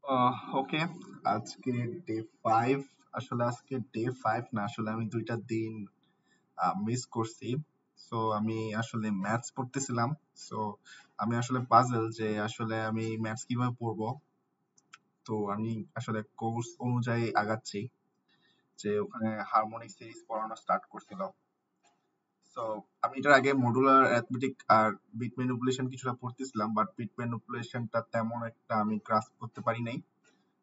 ওকে, আজকে ডে 5। আসলে আজকে ডে 5 না, আসলে আমি 2টা দিন মিস করছি। সো আমি আসলে ম্যাথস পড়তেছিলাম। সো আমি আসলে পাজল যে আসলে আমি ম্যাথস কিভাবে পড়বো। তো আমি আসলে কোর্স অনুযায়ী আগাচ্ছি, যে ওখানে হারমোনিক সিরিজ পড়ানো স্টার্ট করছিল। সো আমি এটার আগে মডুলার অ্যারিথমেটিক আর বিট ম্যানিপুলেশন কিছুটা পড়তেছিলাম, বাট বিট ম্যানিপুলেশনটা তেমন একটা আমি গ্রাস্প করতে পারি নাই।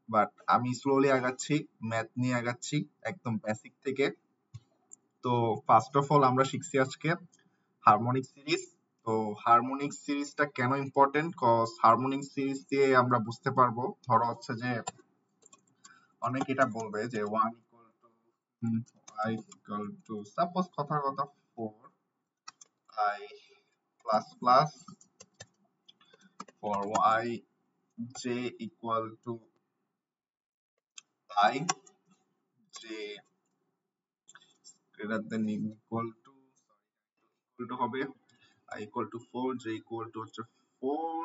বাট আমি স্লোলি আগাচ্ছি, ম্যাথ নিয়ে আগাচ্ছি একদম বেসিক থেকে। তো ফার্স্ট অফ অল আমরা শিখছি আজকে হারমোনিক সিরিজ। তো হারমোনিক সিরিজটা কেন ইম্পর্টেন্ট, কজ হারমোনিক সিরিজ দিয়ে আমরা বুঝতে পারবো, ধরো হচ্ছে যে অনেকে এটা বলবে যে 1 = i সাপোজ কথার কথা 4i++ for y j = i j greater than equal to হবে i = 4, j হচ্ছে 4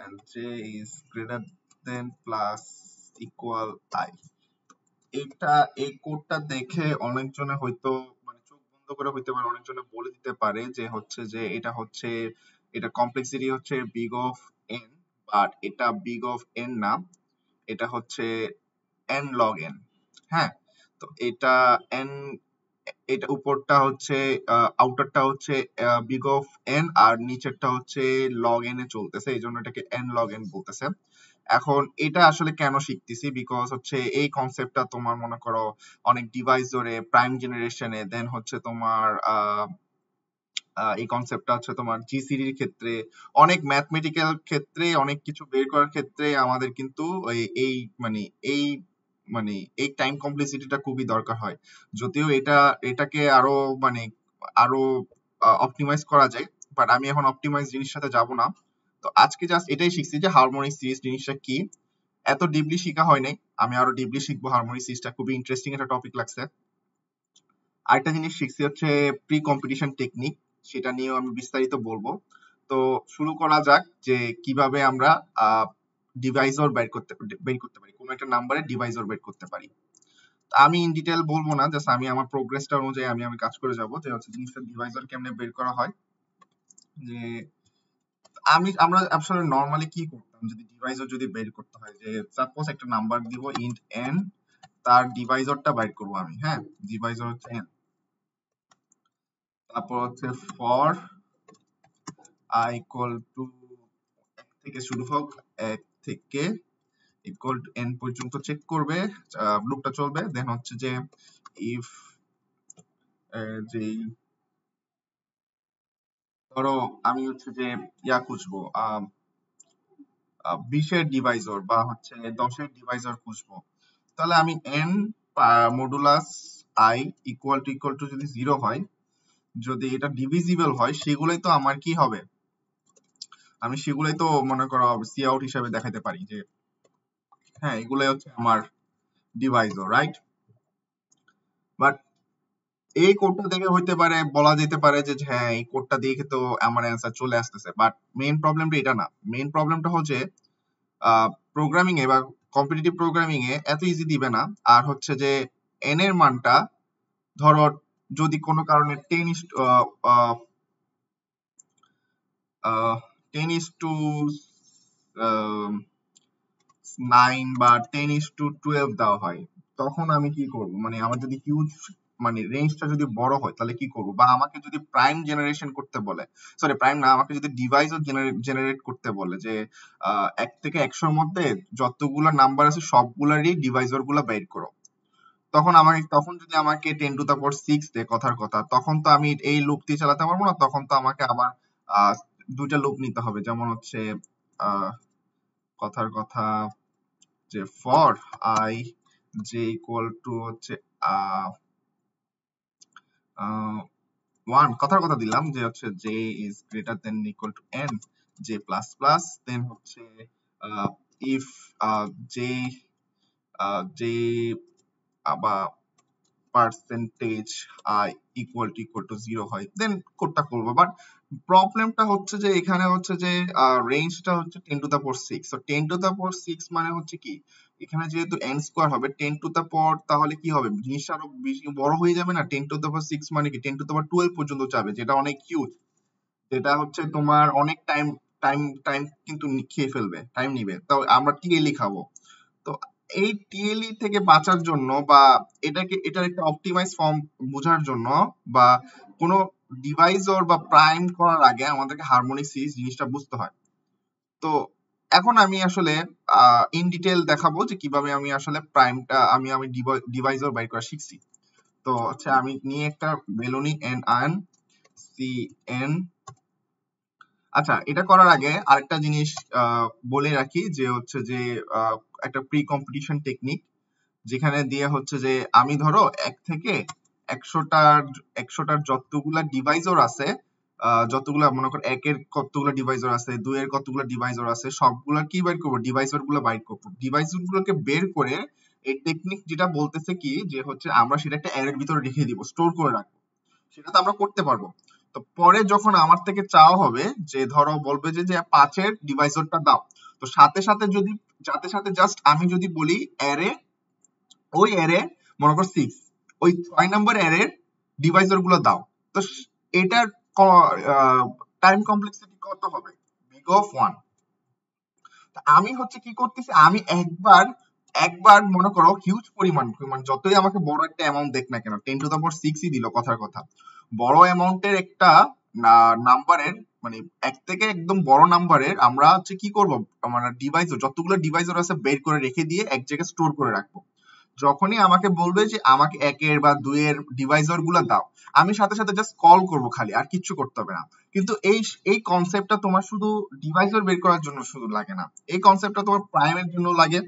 and j is greater than plus equal I। এটা এই কোডটা দেখে অনেকজনে হয়তো মানে চোখ বন্ধ করে হইতে পারে, অনেকজনে বলে দিতে পারে যে হচ্ছে যে এটা কমপ্লেক্সিটি হচ্ছে বিগ অফ n, বাট এটা বিগ অফ n না, এটা হচ্ছে n log n। হ্যাঁ, তো n এটা উপরটা হচ্ছে আউটারটা হচ্ছে বিগ অফ n আর নিচেরটা হচ্ছে লগ n এ চলতেছে, এই জন্য এটাকে n log n বলতেছে। এখন এটা আসলে কেন শিখতেছি, বিকজ হচ্ছে এই কনসেপ্টটা তোমার মনে করো অনেক ডিভাইস ধরে প্রাইম জেনারেশনে, দেন হচ্ছে তোমার এই কনসেপ্টটা হচ্ছে তোমার জিসিডির ক্ষেত্রে, অনেক ম্যাথমেটিক্যাল ক্ষেত্রে, অনেক কিছু বের করার ক্ষেত্রে আমাদের কিন্তু এই মানে এই মানে এই টাইম কমপ্লেক্সিটিটা খুবই দরকার হয়। যদিও এটাকে মানে আরো অপটিমাইজ করা যায়, বাট আমি এখন অপটিমাইজ জিনিসের সাথে যাব না। তো আজকে জাস্ট এটাই শিখছি যে হারমোনিক সিরিজ জিনিসটা কি। এত ডিপলি শিখা হয় নাই, আমি আরো ডিপলি শিখবো। হারমোনিক সিরিজটা খুবই ইন্টারেস্টিং একটা টপিক লাগছে। আরেকটা জিনিস শিখছি হচ্ছে প্রি কম্পিটিশন টেকনিক, সেটা নিয়েও আমি বিস্তারিত বলবো। তো শুরু করা যাক যে কিভাবে আমরা ডিভাইসর বের করতে পারি, কোনো একটা নাম্বারে ডিভাইসর বের করতে পারি। আমি ইন ডিটেল বলবো না, জাস্ট আমি আমার প্রোগ্রেসটা অনুযায়ী আমি কাজ করে যাব, যে হচ্ছে জিনিসটা ডিভাইসর কেমনে বের করা হয়। যে আমরা আসলে নরমালি কি করতাম, যদি ডিভাইসর যদি বের করতে হয়, যে সাপোজ একটা নাম্বার দিব ইন্ট n, তার ডিভাইসরটা বাইর করব আমি। হ্যাঁ, ডিভাইসর হচ্ছে n, তারপর হচ্ছে ফর i = 1 থেকে শুরু হোক, 1 থেকে n পর্যন্ত চেক করবে, লুপটা চলবে। দেন হচ্ছে যে ইফ যে ধরো আমি হচ্ছে যে খুঁজবো 20-এর ডিভাইসর বা হচ্ছে 10-এর ডিভাইসর খুঁজবো, তাহলে আমি n মডুলাস i = যদি 0 হয়, যদি এটা ডিভিজিবল হয়, সেগুলোই তো আমার কি হবে, আমি সেগুলোই তো মনে করো সি আউট হিসাবে দেখাতে পারি যে হ্যাঁ এগুলোই হচ্ছে আমার ডিভাইসর, রাইট? বাট এই কোডটা দেখে হইতে পারে, বলা যেতে পারে যে হ্যাঁ এই কোডটা দেখে তো আমার অ্যান্সার চলে আসতেছে, বাট মেইন প্রবলেমটা এটা না। মেইন প্রবলেমটা হচ্ছে প্রোগ্রামিং এ বা কম্পিটিটিভ প্রোগ্রামিং এ এত ইজি দিবে না। আর হচ্ছে যে এন এর মানটা ধরো যদি কোনো কারণে 10:9 বা 10:12 দেওয়া হয়, তখন আমি কি করব, মানে আমার যদি হিউজ মানে রেঞ্জটা যদি বড় হয় তাহলে কি করব, বা আমাকে যদি প্রাইম জেনারেশন করতে বলে, সরি প্রাইম না, আমাকে যদি ডিভাইসও জেনারেট করতে বলে যে 1 থেকে 100-র মধ্যে যতগুলো নাম্বার আছে সবগুলারই ডিভাইসর গুলা বের করো, তখন যদি আমাকে 10⁶ দেয় কথার কথা, তখন তো আমি এই লুপটি চালাতে পারবো না, তখন তো আমাকে আবার আহ 2টা লুপ নিতে হবে। যেমন হচ্ছে আহ কথার কথা যে ফর i j হচ্ছে আহ 1, কথার কথা দিলাম যে হচ্ছে j is greater than equal to n, j plus plus, then হচ্ছে if j j বা পার্সেন্টেজ আই ইকুয়াল টু 0 হয়, দেন কোডটা করবো। বাট প্রবলেমটা হচ্ছে যে এখানে হচ্ছে যে রেঞ্জটা হচ্ছে 10⁶। তো 10⁶ মানে হচ্ছে কি, এখানে যেহেতু n স্কোয়ার হবে 10⁻, তাহলে কি হবে, জিনিসটা আরো বেশি বড় হয়ে যাবে না। 10⁶ মানে কি 10⁻12 পর্যন্ত যাবে, যেটা অনেক হিউজ, যেটা হচ্ছে তোমার অনেক টাইম টাইম টাইম কিন্তু খেয়ে ফেলবে, টাইম নিবে। তো আমরা টিএলই খাবো। তো এই টিএলই থেকে বাঁচার জন্য বা এটার একটা অপটিমাইজ ফর্ম বোঝার জন্য বা কোনো ডিভাইসর বা প্রাইম করার আগে আমাদেরকে হারমোনিক সিরিজ জিনিসটা বুঝতে হয়। তো এখন আমি আসলে ইন ডিটেল দেখাবো যে কিভাবে আমি আসলে প্রাইমটা আমি ডিভাইসর বাইর করা শিখছি। তো হচ্ছে আমি নিয়ে একটা বেলুনি এন আয়ন সি এন। আচ্ছা, এটা করার আগে আরেকটা জিনিস বলে রাখি, যে হচ্ছে যে একটা প্রি কম্পিটিশন টেকনিক, যেখানে দিয়ে হচ্ছে যে আমি ধরো 1 থেকে 100টার যতগুলা ডিভাইসর আছে, যতগুলা মনে করো 1 এর কতগুলো ডিভাইসর আছে, 2 এর কতগুলো ডিভাইসর আছে, সবগুলা কি বের করবো, ডিভাইসর গুলো বাইর করবো। ডিভাইসর গুলোকে বের করে এই টেকনিক যেটা বলতেছে কি, যে হচ্ছে আমরা সেটা একটা অ্যারের ভিতরে রেখে দিব, স্টোর করে রাখবো। সেটা তো আমরা করতে পারবো। তো পরে যখন আমার থেকে চাওয়া হবে, যে ধরো বলবে যে 5 এর ডিভাইসরটা দাও, তো সাথে সাথে জাস্ট আমি যদি বলি অ্যারে, ওই অ্যারে মনে করো 6, ওই 6 নাম্বার অ্যারের ডিভাইসর গুলো দাও। তো এটার টাইম কমপ্লেক্সিটি কত হবে, বিগ অফ 1। আমি হচ্ছে কি করতেছি, আমি একবার মনে করো হিউজ পরিমাণ, যতই আমাকে বড় একটা অ্যামাউন্ট দেখ না কেন, 10⁶ দিল কথার কথা, বড় অ্যামাউন্টের একটা নাম্বারের, মানে 1 থেকে একদম বড় নাম্বারের আমরা হচ্ছে কি করব, মানে ডিভাইসর যতগুলো ডিভাইসর আছে বের করে রেখে দিয়ে এক জায়গায় স্টোর করে রাখবো। যখনই আমাকে বলবে যে আমাকে 1 এর বা 2 এর ডিভাইসর গুলো দাও, আমি সাথে সাথে জাস্ট কল করব, খালি আর কিচ্ছু করতে হবে না। কিন্তু এই কনসেপ্টটা তোমার শুধু ডিভাইসর বের করার জন্য শুধু লাগে না, এই কনসেপ্টটা তোমার প্রাইমের জন্য লাগে,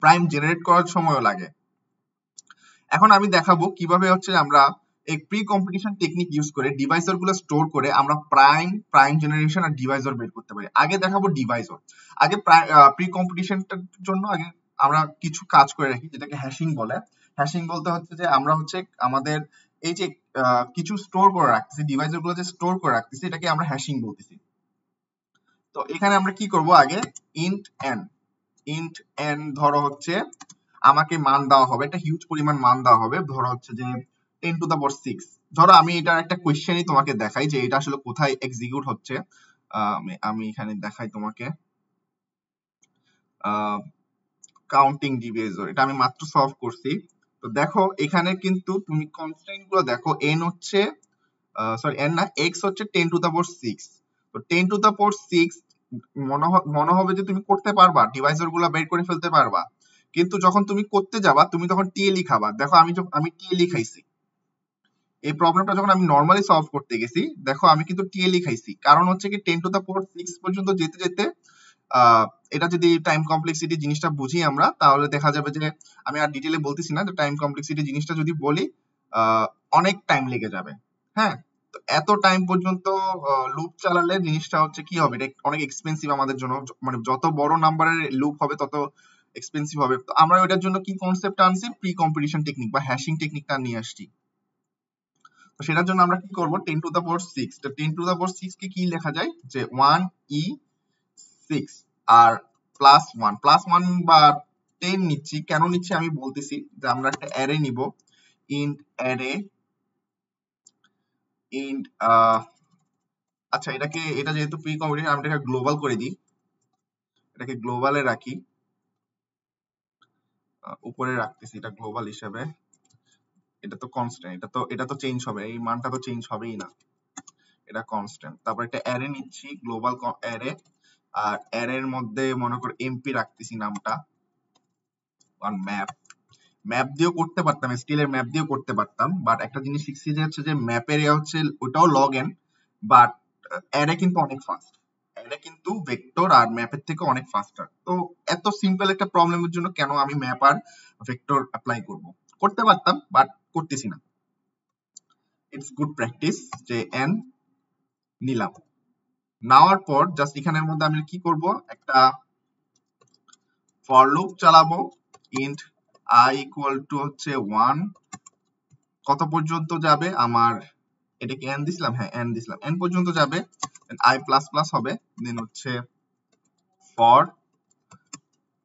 প্রাইম জেনারেট করার সময়ও লাগে। এখন আমি দেখাবো কিভাবে হচ্ছে আমরা এই প্রি কম্পিটিশন টেকনিক ইউজ করে ডিভাইসর গুলো স্টোর করে আমরা প্রাইম জেনারেশন আর ডিভাইসর বের করতে পারি। আগে দেখাবো ডিভাইসর। আগে প্রি কম্পিটিশনটার জন্য আগে আমরা কিছু কাজ করে রাখি, যেটাকে হ্যাশিং বলে। হ্যাশিং বলতে হচ্ছে যে আমরা হচ্ছে আমাদের এই যে কিছু স্টোর করে রাখতেছি, ডিভাইসর গুলো যে স্টোর করে রাখতেছি, এটাকে আমরা হ্যাশিং বলতেছি। তো এখানে আমরা কি করব, আগে ইন্ট এন ধরো হচ্ছে আমাকে মান দেওয়া হবে, একটা হিউজ পরিমাণ মান দেওয়া হবে, ধরো হচ্ছে যে 10⁶। ধরো আমি এটার একটা কোয়েশ্চেনই তোমাকে দেখাই যে এটা আসলে কোথায় এক্সিকিউট হচ্ছে। আমি এখানে দেখাই তোমাকে, কাউন্টিং ডিভাইসর, এটা আমি মাত্র সলভ করছি। তো দেখো এখানে কিন্তু তুমি কনস্ট্যান্ট গুলো দেখো, n হচ্ছে সরি n না, x হচ্ছে 10⁶। তো 10⁶ মনে হবে যে তুমি করতে পারবা, ডিভাইসর গুলো বের করে ফেলতে পারবা, কিন্তু যখন তুমি করতে যাবা তুমি তখন টিএলই খাবা। দেখো আমি টিএলই খাইছি, এই প্রবলেমটা যখন আমি নরমালি সলভ করতে গেছি, দেখো আমি কিন্তু টিএলই খাইছি। কারণ হচ্ছে কি 10⁶ পর্যন্ত যেতে যেতে এটা যদি টাইম কমপ্লেক্সিটি জিনিসটা বুঝি আমরা, তাহলে দেখা যাবে যে আমি আর ডিটেইলে বলতেছি না, যে টাইম কমপ্লেক্সিটি জিনিসটা যদি বলি অনেক টাইম লেগে যাবে। হ্যাঁ, তো এত টাইম পর্যন্ত লুপ চালালে জিনিসটা হচ্ছে কি হবে, এটা অনেক এক্সপেন্সিভ আমাদের জন্য, মানে যত বড় নাম্বারের লুপ হবে তত এক্সপেন্সিভ হবে। তো আমরা ওটার জন্য কি কনসেপ্ট আনছি, প্রি কম্পিটিশন টেকনিক বা হ্যাশিং টেকনিকটা নিয়ে আসছি। তো সেটার জন্য আমরা কি করব, 10⁶। তো 10⁶ কে কি লেখা যায়, যে 1e6 আর +1 বা 10 নিচ্ছি, কেন নিচ্ছি আমি বলতেছি, যে আমরা একটা অ্যারে নিব, ইন্ট অ্যারে ইন্ট আচ্ছা এটা যেহেতু প্রি কম্পিটিশন, আমি এটাকে গ্লোবাল করে দিই, এটাকে গ্লোবালে রাখি, উপরে রাখতেছি এটা গ্লোবাল হিসেবে। এটা তো কনস্ট্যান্ট, এটা তো চেঞ্জ হবে, এই মানটা তো চেঞ্জ হবেই না, এটা কনস্ট্যান্ট। তারপর একটা অ্যারে নিচ্ছি, গ্লোবাল অ্যারে, আর অ্যারের মধ্যে মনে করো এমপি রাখতেছি নামটা, আর ম্যাপ দিয়েও করতে পারতাম, স্টিলের ম্যাপ দিয়েও করতে পারতাম, বাট একটা জিনিস শিখছি যে হচ্ছে যে ম্যাপের হচ্ছে ওটাও লগ এন, বাট অ্যারে কিন্তু অনেক ফাস্ট, অ্যারে কিন্তু ভেক্টর আর ম্যাপের থেকে অনেক ফাস্টার। তো এত সিম্পল একটা প্রবলেমের জন্য কেন আমি ম্যাপ আর ভেক্টর অ্যাপ্লাই করব, করতে পারতাম বাট করতেছি না। ইটস গুড প্র্যাকটিস, যে এন নিলাম, নেওয়ার পর জাস্ট এখানের মধ্যে আমি কি করব, একটা ফর লুপ চালাবো, ইন্ট i ইকুয়াল টু হচ্ছে 1 কত পর্যন্ত যাবে আমার, এটা কি n দিছিলাম, হ্যাঁ n দিছিলাম, n পর্যন্ত যাবে, i প্লাস প্লাস হবে, দেন হচ্ছে for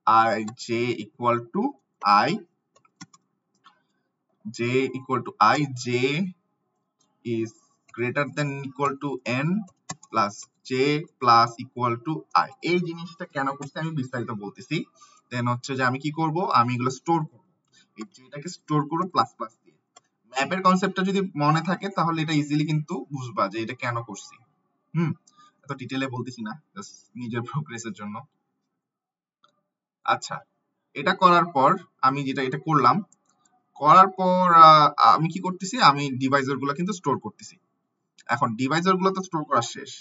I j equal to I, j equal to I, j is greater than equal to n plus j plus equal to I। এই জিনিসটা কেন করছি আমি বিস্তারিত বলতেছি। দেন হচ্ছে যে আমি কি করব, আমি এগুলো স্টোর করব, এই যেটাকে স্টোর করব প্লাস প্লাস দিয়ে। ম্যাপের কনসেপ্টটা যদি মনে থাকে তাহলে এটা ইজিলি কিন্তু বুঝবা যে এটা কেন করছি। এত ডিটেইলে বলতেছি না, জাস্ট নিজের প্রোগ্রেসের জন্য। আচ্ছা, এটা করার পর আমি যেটা এটা করলাম, করার পর আমি কি করতেছি, আমি ডিভাইজার গুলো কিন্তু স্টোর করতেছি। এখন ডিভাইজার গুলো তো স্টোর করা শেষ।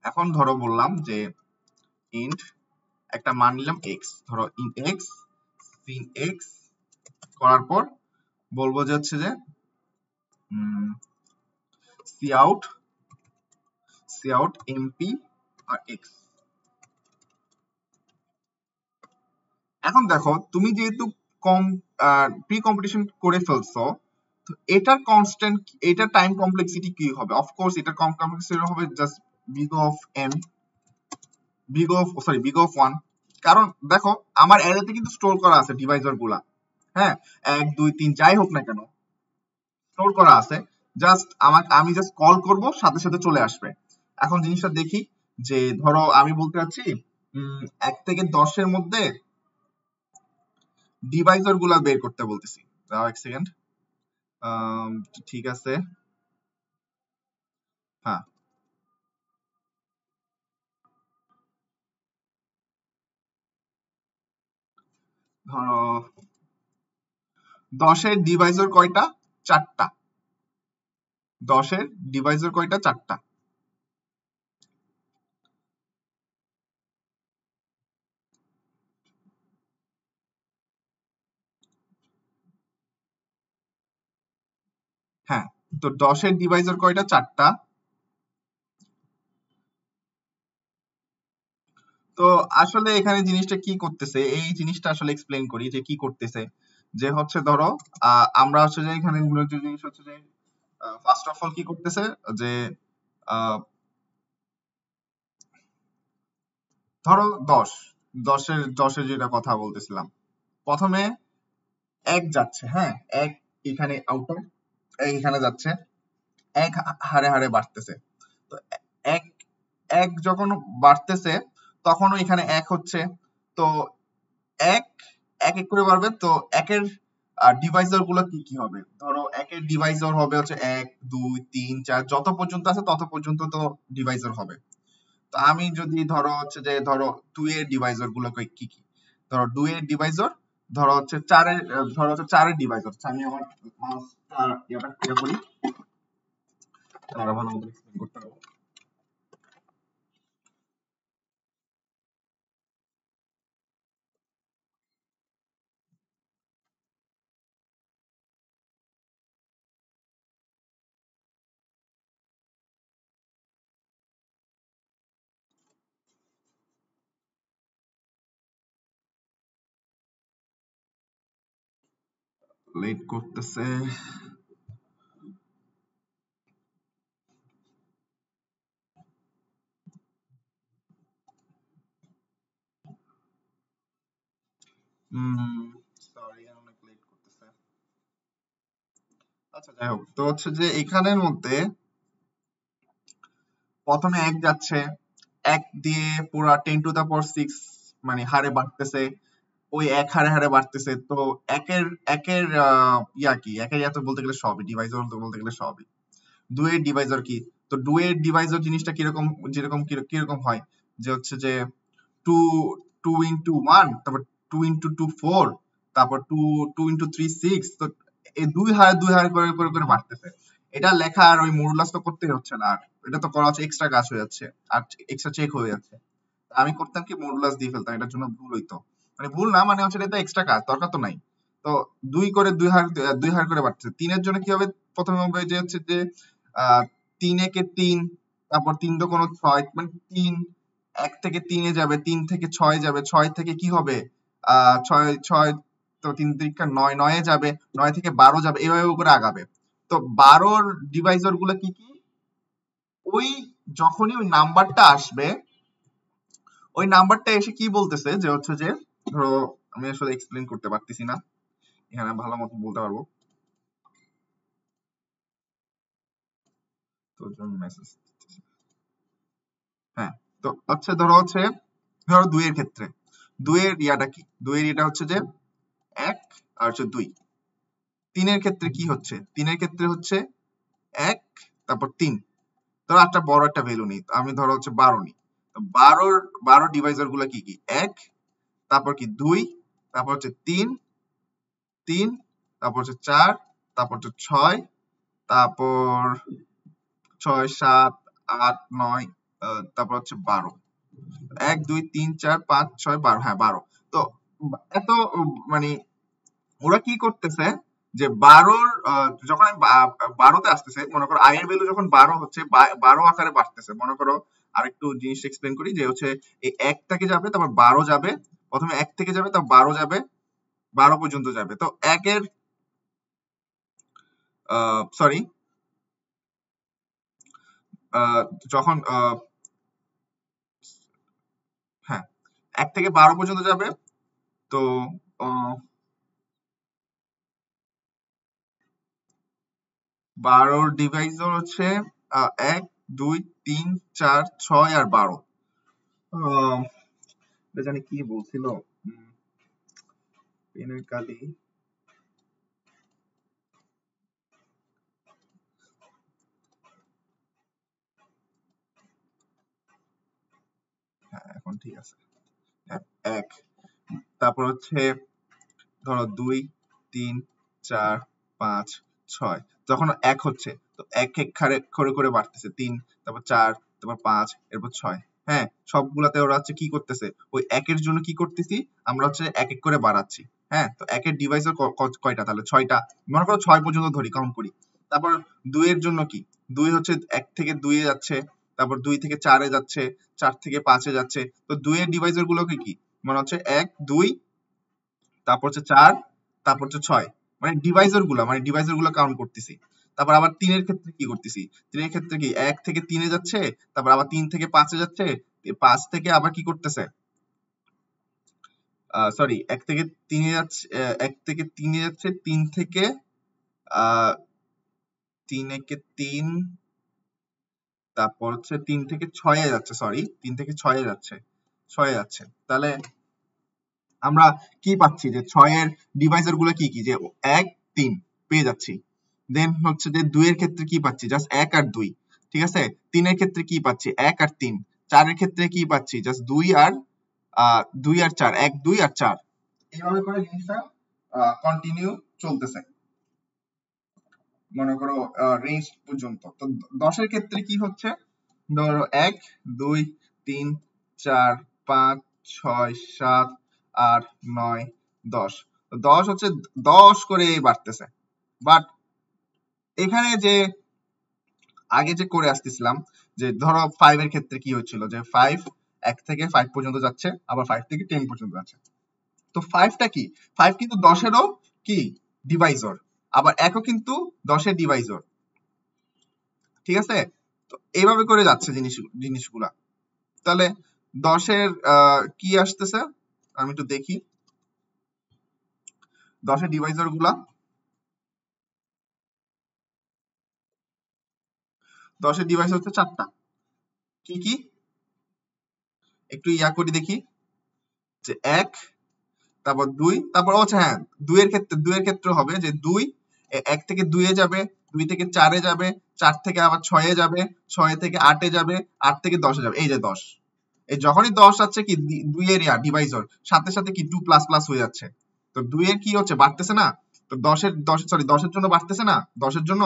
এখন ধরো বললাম যে ইন্ট একটা মান নিলাম x, ধরো ইন্ট x sin x, করার পর বলবো যে হচ্ছে যে cout mp আর x। এখন দেখো তুমি যেহেতু কম প্রি কম্পিটিশন করে ফেলছো, তো এটার কনস্ট্যান্ট, এটার টাইম কমপ্লেক্সিটি কি হবে? অফকোর্স এটার কমপ্লেক্সিটি হবে just big of n, big of 1। কারণ দেখো আমার অ্যারেতে কিন্তু স্টোর করা আছে ডিভাইজার গুলা, হ্যাঁ 1 2 3 যাই হোক না কেন স্টোর করা আছে, জাস্ট আমি জাস্ট কল করব সাথে সাথে চলে আসবে। এখন জিনিসটা দেখি যে ধরো আমি বলতে চাচ্ছি 1 থেকে 10 এর মধ্যে ডিভাইজার গুলা বের করতে বলতেছি। দাও এক সেকেন্ড, ঠিক আছে, হ্যাঁ ধরো 10 এর ডিভাইজার কয়টা, 4টা। 10 এর ডিভাইজার কয়টা, 4টা। হ্যাঁ, তো 10 এর ডিভাইজার কয়টা, 4টা। তো আসলে এখানে জিনিসটা কি করতেছে, এই জিনিসটা আসলে এক্সপ্লেইন করি যে কি করতেছে। যে হচ্ছে ধরো আমরা হচ্ছে যে এখানে মূল যে জিনিস হচ্ছে যে ফার্স্ট অফ অল কি করতেছে যে ধরো 10 এর যেটা কথা বলতেছিলাম, প্রথমে 1 যাচ্ছে, হ্যাঁ 1 এখানে আউটার, এখানে যাচ্ছে, 1 হারে হারে বাড়তেছে। তো 1 1 যখন বাড়তেছে তখনও এখানে 1 হচ্ছে। তো 1 এক এক করে বাড়বে, তো 1 এর ডিভাইজার গুলো কি কি হবে? ধরো 1 এর ডিভাইজার হবে হচ্ছে 1 2 3 4, যত পর্যন্ত আছে তত পর্যন্ত তো ডিভাইজার হবে। তো আমি যদি ধরো হচ্ছে যে ধরো 2 এর ডিভাইজার গুলো কি কি, ধরো 2 এর ডিভাইজার, ধরো হচ্ছে 4 এর, ধরো হচ্ছে 4 এর ডিভাইজার। আমি আমার ইয়াটা ক্লিয়ার করি, তাহলে ভালো মতো এক্সপ্লেইন করতে পারবো। লেট করতেছে। সরি অনেক লেট করতেছে। আচ্ছা যাই হোক, তো হচ্ছে যে এখানের মধ্যে প্রথমে 1 যাচ্ছে, 1 দিয়ে পুরা 10 টু দা পাওয়ার 6 মানে হারে বাড়তেছে, ওই 1 হারে হারে বাড়তেছে। তো একের ইয়া কি, একের ইয়া তো বলতে গেলে সবই ডিভাইজার, বলতে গেলে সবই। 2 এর ডিভাইজার কি, তো 2 এর ডিভাইজার জিনিসটা কিরকম, যেরকম কিরকম হয় যে হচ্ছে যে 2 2 ইনটু 1, তারপর 2 ইনটু 2 4, তারপর 2 2 ইনটু 3 6। তো এই দুই হারে করে করে করে বাড়তেছে। এটা লেখা আর ওই মডুলাস তো করতেই হচ্ছে না, আর এটা তো করা হচ্ছে এক্সট্রা কাজ হয়ে যাচ্ছে, আর এক্সট্রা চেক হয়ে যাচ্ছে। আমি করতাম কি মডুলাস দিয়ে ফেলতাম, এটার জন্য ভুল হইতো, মানে ভুল না, মানে হচ্ছে এটা এক্সট্রা কাজ, দরকার তো নাই। তো 2 করে 2 হার করে বাড়তেছে। 3 এর জন্য কি হবে, প্রথমে হবে যে হচ্ছে যে 3 একে 3, তারপর 3 দোকানো 6, মানে 3 1 থেকে 3 এ যাবে, 3 থেকে 6 যাবে, 6 থেকে কি হবে 6 6 তো 3 3 9, 9 যাবে, 9 থেকে 12 যাবে, এভাবে করে আগাবে। তো 12-র ডিভাইজর গুলো কি কি? ওই যখনই ওই নাম্বারটা আসবে, ওই নাম্বারটা এসে কি বলতেছে যে হচ্ছে যে, ধরো আমি আসলে এক্সপ্লেন করতে পারতেছি না, এখানে ভালো মতো বলতে পারবো। তো মেসেজ, হ্যাঁ, তো হচ্ছে ধরো 2 এর ক্ষেত্রে 2 এর ইয়াটা কি, 2 এর এটা হচ্ছে যে 1 আর হচ্ছে 2। 3 এর ক্ষেত্রে কি হচ্ছে, 3 এর ক্ষেত্রে হচ্ছে 1 তারপর 3। ধরো একটা বড় একটা ভ্যালু নিই, আমি ধরো হচ্ছে 12 নিই। তো 12 ডিভাইজার গুলো কি কি, 1 তারপর কি 2 তারপর হচ্ছে 3 3 তারপর হচ্ছে 4 তারপর হচ্ছে 6 তারপর 6 7 8 9 তারপর হচ্ছে 12। 1 2 3 4 5 6 12, হ্যাঁ 12। তো এত মানে ওরা কি করতেছে যে 12-র যখন 12-তে আসতেছে, মনে করো আই এর ভ্যালু যখন 12 হচ্ছে, 12 আকারে বাড়তেছে, মনে করো আরেকটু জিনিস এক্সপ্লেন করি যে হচ্ছে এই 1 থেকে যাবে, তারপর 12 যাবে, প্রথমে 1 থেকে যাবে, তারপর 12 যাবে, 12 পর্যন্ত যাবে। তো 1 এর সরি যখন হ্যাঁ 1 থেকে 12 পর্যন্ত যাবে। তো 12-র ডিভাইসর হচ্ছে 1 2 3 4 6 আর 12। এটা জানি কি বলছিল, পেনের কালি, হ্যাঁ এখন ঠিক আছে। 1 তারপর হচ্ছে ধরো 2 3 4 5 6, যখন 1 হচ্ছে তো 1 এক করে করে বাড়তেছে, 3 তারপর 4 তারপর 5 এরপর 6। হ্যাঁ, সবগুলাতে ওরা হচ্ছে কি করতেছে, ওই 1 এর জন্য কি করতেছি আমরা হচ্ছে এক এক করে বাড়াচ্ছি। হ্যাঁ, তো 1 এর ডিভাইসের কয়টা, তাহলে 6টা, মনে করো 6 পর্যন্ত ধরি, কাউন্ট করি। তারপর 2 এর জন্য কি, 2 হচ্ছে 1 থেকে 2 এ যাচ্ছে, তারপর 2 থেকে 4 এ যাচ্ছে, 4 থেকে 5 এ যাচ্ছে। তো 2 এর ডিভাইসের গুলো কি কি, মানে হচ্ছে 1 2 তারপর হচ্ছে 4 তারপর হচ্ছে 6, মানে ডিভাইসের গুলো কাউন্ট করতেছি। তারপর আবার 3 এর ক্ষেত্রে কি করতেছি, 3 এর ক্ষেত্রে কি 1 থেকে 3 এ যাচ্ছে, তারপর আবার 3 থেকে 5 এ যাচ্ছে, 5 থেকে আবার কি করতেছে, সরি 1 থেকে 3 এ যাচ্ছে, 1 থেকে 3 এ যাচ্ছে, 3 থেকে 3 একে 3, তারপর হচ্ছে 3 থেকে 6 এ যাচ্ছে, সরি 3 থেকে 6 এ যাচ্ছে, 6 এ যাচ্ছে। তাহলে আমরা কি পাচ্ছি যে 6 এর ডিভাইসর গুলো কি কি, যে 1 3 পেয়ে যাচ্ছি। দেন হচ্ছে যে 2 এর ক্ষেত্রে কি পাচ্ছি, জাস্ট 1 আর 2, ঠিক আছে। 3 এর ক্ষেত্রে কি পাচ্ছি, 1 আর 3। 4 এর ক্ষেত্রে কি পাচ্ছি, জাস্ট 2 আর 4, 1 2 আর 4। এইভাবে করে জিনিসটা কন্টিনিউ চলতেছে, মনে করো রেঞ্জ পর্যন্ত। তো 10 এর ক্ষেত্রে কি হচ্ছে, ধরো 1 2 3 4 5 6 7 8 9 10। 10 হচ্ছে 10 করে বাড়তেছে। বাট এখানে যে আগে যে করে আসতেছিলাম, যে ধরো 5 এর ক্ষেত্রে কি হচ্ছিল, যে 5 1 থেকে 5 পর্যন্ত যাচ্ছে, আবার 5 থেকে 10 পর্যন্ত যাচ্ছে। তো 5 টা কি, 5 কিন্তু 10 এরও কি ডিভাইসর, আবার 1 ও কিন্তু 10 এর ডিভাইসর, ঠিক আছে। তো এইভাবে করে যাচ্ছে জিনিসগুলা। তাহলে 10 এর কি আসতেছে, আমি একটু দেখি 10 এর ডিভাইসর গুলা। 10 এর ডিভাইস হচ্ছে 4টা, কি কি একটু ইয়া করি দেখি, যে 1 তারপর 2 তারপর হচ্ছে হ্যাঁ 2 এর ক্ষেত্রে হবে যে 2 1 থেকে 2 এ যাবে, 2 থেকে 4 এ যাবে, 4 থেকে আবার 6 এ যাবে, 6 থেকে 8 এ যাবে, 8 থেকে 10 এ যাবে, এই যে 10। এই যখনই 10 আছে কি 2 এর ডিভাইসর সাথে সাথে কি 2 প্লাস প্লাস হয়ে যাচ্ছে। তো 2 এর কি হচ্ছে, বাড়তেছে না। তো 10 এর জন্য বাড়তেছে না, 10 এর জন্য।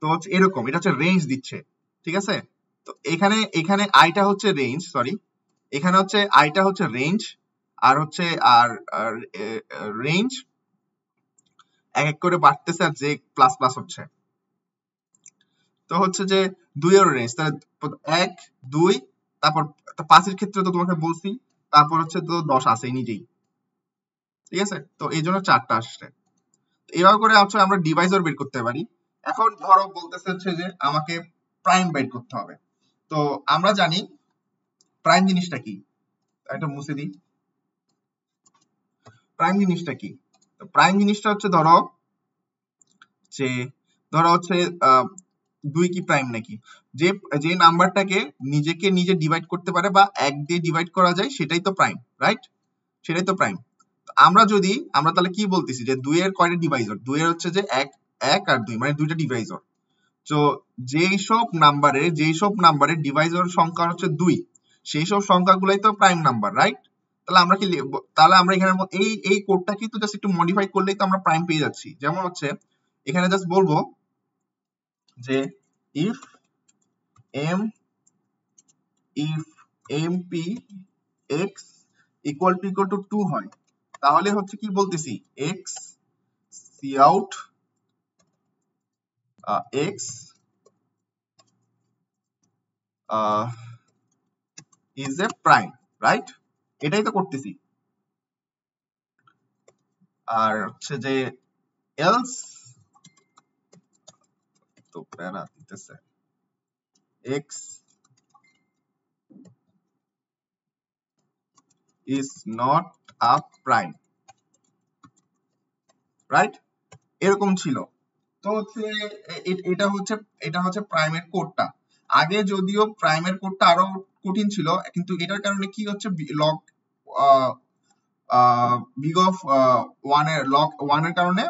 তো হচ্ছে এরকম, এটা হচ্ছে রেঞ্জ দিচ্ছে, ঠিক আছে। তো এখানে এখানে আইটা হচ্ছে রেঞ্জ, সরি এখানে হচ্ছে আইটা হচ্ছে রেঞ্জ, আর হচ্ছে আর রেঞ্জ এক এক করে বাড়তেছে, আর যে প্লাস প্লাস হচ্ছে। তো হচ্ছে যে 2 এর রেঞ্জ, তাহলে 1 2, তারপর 5 এর ক্ষেত্রে তো তোমাকে বলছি, তারপর হচ্ছে তো 10 আছে নিজেই, ঠিক আছে, তো এই জন্য 4টা আসছে। এভাবে করে হচ্ছে আমরা ডিভাইসর বের করতে পারি। এখন ধরো বলতেছে হচ্ছে যে আমাকে প্রাইম বের করতে হবে। তো আমরা জানি প্রাইম জিনিসটা কি, এটা মুছে দিই। প্রাইম জিনিসটা কি? তো প্রাইম জিনিসটা হচ্ছে ধরো যে হচ্ছে 2 কি প্রাইম নাকি, যে যে নাম্বারটাকে নিজেকে নিজে ডিভাইড করতে পারে বা 1 দিয়ে ডিভাইড করা যায় সেটাই তো প্রাইম, রাইট? সেটাই তো প্রাইম। আমরা তাহলে কি বলতেছি যে 2 এর কয়টা ডিভাইজর? 2 এর হচ্ছে যে 1 আর 2 মানে দুইটা ডিভাইজর। তো যেই সব নাম্বারের ডিভাইজর সংখ্যা হচ্ছে 2, সেই সব সংখ্যাগুলাই তো প্রাইম নাম্বার, রাইট? তাহলে আমরা কি তাহলে আমরা এখানে এই কোডটা কিন্তু জাস্ট একটু মডিফাই করলেই তো আমরা প্রাইম পেয়ে যাচ্ছি। যেমন হচ্ছে এখানে জাস্ট বলবো যে if M if MP X equal to 2 হয়, তাহলে হচ্ছে কি বলতেছি, X cout X is a prime, right? এটাই তো করতেছি। আর হচ্ছে যে এলস, তো প্যারা দিতেছে, x is not a prime, right? এরকম ছিল। তো হচ্ছে এটা হচ্ছে প্রাইমের কোডটা। আগে যদিও প্রাইমের কোডটা আরো কঠিন ছিল, কিন্তু এটার কারণে কি হচ্ছে লগ বিগ অফ ওয়ান এর কারণে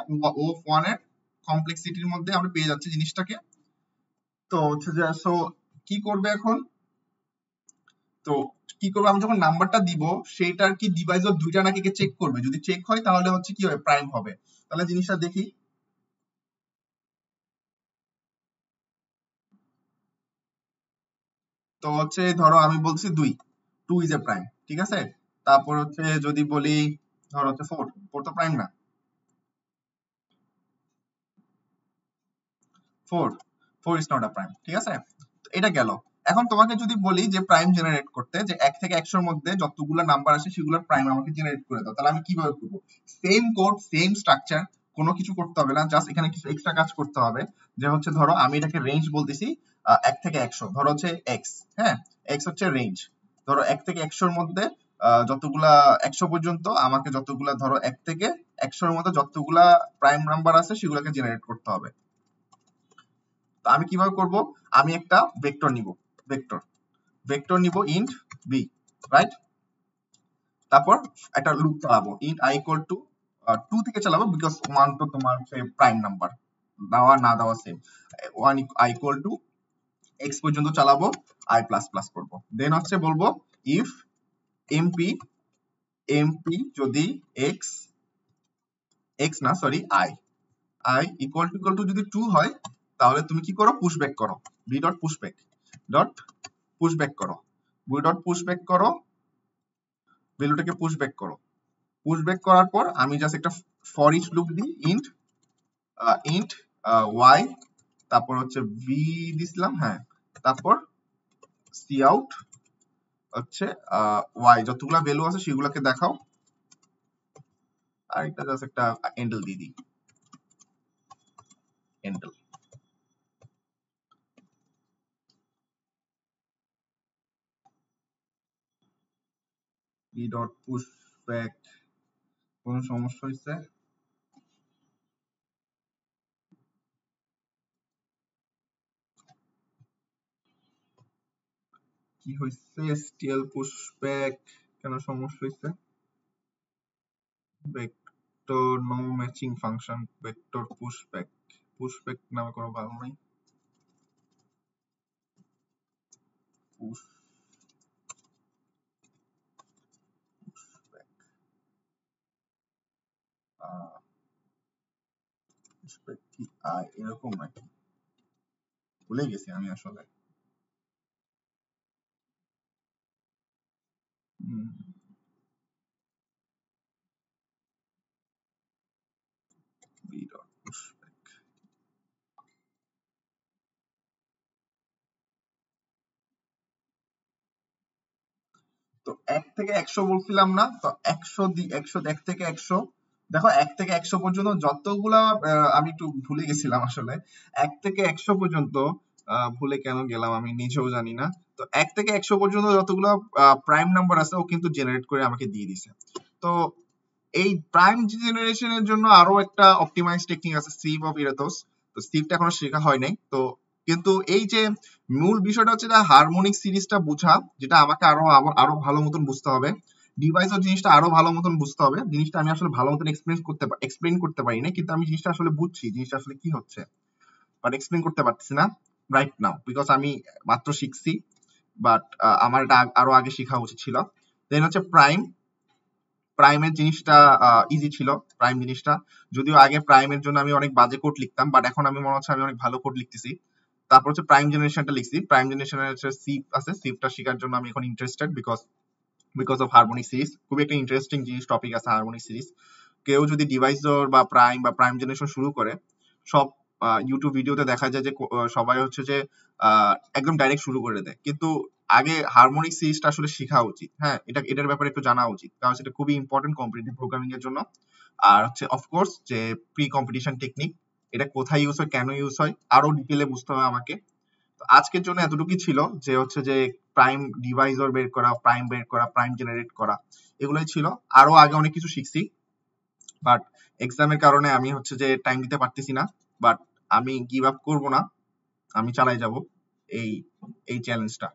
অফ ওয়ান এর কমপ্লেক্সিটির মধ্যে আমরা পেয়ে যাচ্ছি জিনিসটাকে। তো হচ্ছে যে সো কি করবে এখন, তো কি করবে, আমি যখন নাম্বারটা দিব সেটার কি ডিভাইসর দুইটা নাকি চেক করবে, যদি চেক হয় তাহলে হচ্ছে কি হবে, প্রাইম হবে। তাহলে জিনিসটা দেখি। তো হচ্ছে ধরো আমি বলছি 2 ইজ এ প্রাইম, ঠিক আছে? তারপর হচ্ছে যদি বলি ধরো হচ্ছে 4 তো প্রাইম না, 4 4 ইজ নট আ প্রাইম, ঠিক আছে? তো এটা গেল। এখন তোমাকে যদি বলি যে প্রাইম জেনারেট করতে, যে 1 থেকে 100 এর মধ্যে যতগুলো নাম্বার আসে সেগুলোর প্রাইম আমাকে জেনারেট করে দাও, তাহলে আমি কিভাবে করব? সেম কোড, সেম স্ট্রাকচার, কোনো কিছু করতে হবে না, জাস্ট এখানে কিছু এক্সট্রা কাজ করতে হবে। যে হচ্ছে ধরো আমি এটাকে রেঞ্জ বলতেছি 1 থেকে 100, ধরো হচ্ছে x, হ্যাঁ, x হচ্ছে রেঞ্জ। ধরো 1 থেকে 100 এর মধ্যে যতগুলা 100 পর্যন্ত আমাকে যতগুলা, ধরো 1 থেকে 100 এর মধ্যে যতগুলা প্রাইম নাম্বার আছে সেগুলোকে জেনারেট করতে হবে। তো আমি কিভাবে করব? আমি একটা ভেক্টর নিব, ভেক্টর ভেক্টর নিব ইন্ট বি, রাইট? তারপর একটা লুপ চালাবো, ইন্ট i ইকুয়াল টু 2 থেকে চালাবো, বিকজ 1 তো তোমার হচ্ছে প্রাইম নাম্বার, দেওয়া না দেওয়া same. 1 i equal two x পর্যন্ত চালাবো, i প্লাস প্লাস করবো। দেন হচ্ছে বলবো ইফ এমপি এমপি যদি x x না সরি i ইকুয়াল টু যদি 2 হয়, তাহলে তুমি কি করো, পুশব্যাক করো, B dot push back dot push back করো, বি ডট পুশব্যাক করো, ভ্যালুটাকে পুশব্যাক করো। পুশব্যাক করার পর আমি জাস্ট একটা ফর ইচ লুপ দিই, ইন্ট ইন্ট ওয়াই, তারপর হচ্ছে ভি দিছিলাম, হ্যাঁ, তারপর সি আউট হচ্ছে ওয়াই, যতগুলা ভ্যালু আছে সেগুলোকে দেখাও। আর এটা জাস্ট একটা এন্ডেল দিয়ে দিই, এন্ডেল। বি ডট পুশব্যাক, কোন সমস্যা হয়েছে? কি হয়েছে? এসটিএল পুশব্যাক কেন সমস্যা হয়েছে? Vector no matching function, vector push back, push back নামে কোনো ভালো নাই। পুশ পুশব্যাক পুশব্যাক কি এরকম নাকি? ভুলে গেছি আমি আসলে। বি ডট পুশব্যাক, তো 1 থেকে 100 বলছিলাম না, তো 1 থেকে 100, দেখো 1 থেকে 100 পর্যন্ত যতগুলা আমি একটু ভুলে গেছিলাম আসলে। 1 থেকে 100 পর্যন্ত ভুলে কেন গেলাম আমি নিজেও জানি না। তো 1 থেকে 100 পর্যন্ত যতগুলো প্রাইম নাম্বার আছে ও কিন্তু জেনারেট করে আমাকে দিয়ে দিছে। তো এই প্রাইম জেনারেশনের জন্য আরো একটা অপটিমাইজ টেকনিক আছে, সিভ অফ ইরাটোস। তো সিভটা এখনো শেখা হয় নাই। তো কিন্তু এই যে মূল বিষয়টা হচ্ছে হারমোনিক সিরিজটা বোঝা, যেটা আমাকে আরো ভালো মতন বুঝতে হবে। ডিভাইসের জিনিসটা আরো ভালো মতন বুঝতে হবে। জিনিসটা আমি আসলে ভালো মতন এক্সপ্লেন করতে পারি না, কিন্তু আমি জিনিসটা আসলে বুঝছি জিনিসটা আসলে কি হচ্ছে, বাট এক্সপ্লেন করতে পারতেছি না রাইট নাও, বিকজ আমি মাত্র শিখছি। বাট আমার এটা আরো আগে শেখা উচিত ছিল। দেন হচ্ছে প্রাইমের জিনিসটা ইজি ছিল। প্রাইম জিনিসটা যদিও আগে প্রাইমের জন্য আমি অনেক বাজে কোড লিখতাম, বাট এখন আমি মনে হচ্ছে আমি অনেক ভালো কোড লিখতেছি। তারপর হচ্ছে প্রাইম জেনারেশনটা লিখছি। প্রাইম জেনারেশনের হচ্ছে সিভ আছে, সিভটা শেখার জন্য আমি এখন interested, because of harmonic series. খুবই একটা ইন্টারেস্টিং জিনিস, টপিক আছে হারমোনিক সিরিজ। কেউ যদি ডিভাইসর বা প্রাইম জেনারেশন শুরু করে, সব ইউটিউব ভিডিওতে দেখা যায় যে সবাই হচ্ছে যে একদম ডাইরেক্ট শুরু করে দেয়, কিন্তু আগে হারমোনিক সিরিজটা আসলে শেখা উচিত। হ্যাঁ, এটার ব্যাপারে একটু জানা উচিত, কারণ সেটা খুবই ইম্পর্টেন্ট কম্পিটিটিভ প্রোগ্রামিং এর জন্য। আর হচ্ছে অফকোর্স যে প্রি কম্পিটিশন টেকনিক, এটা কোথায় ইউজ হয়, কেন ইউজ হয়, আরো ডিটেলে বুঝতে হবে আমাকে। তো আজকের জন্য এতটুকুই ছিল, যে হচ্ছে যে প্রাইম ডিভাইসর বের করা, প্রাইম জেনারেট করা, এগুলোই ছিল। আরো আগে অনেক কিছু শিখছি, বাট এক্সামের কারণে আমি হচ্ছে যে টাইম দিতে পারতেছি না। বাট আমি গিভ আপ করবো না, আমি চালাই যাব এই এই চ্যালেঞ্জটা।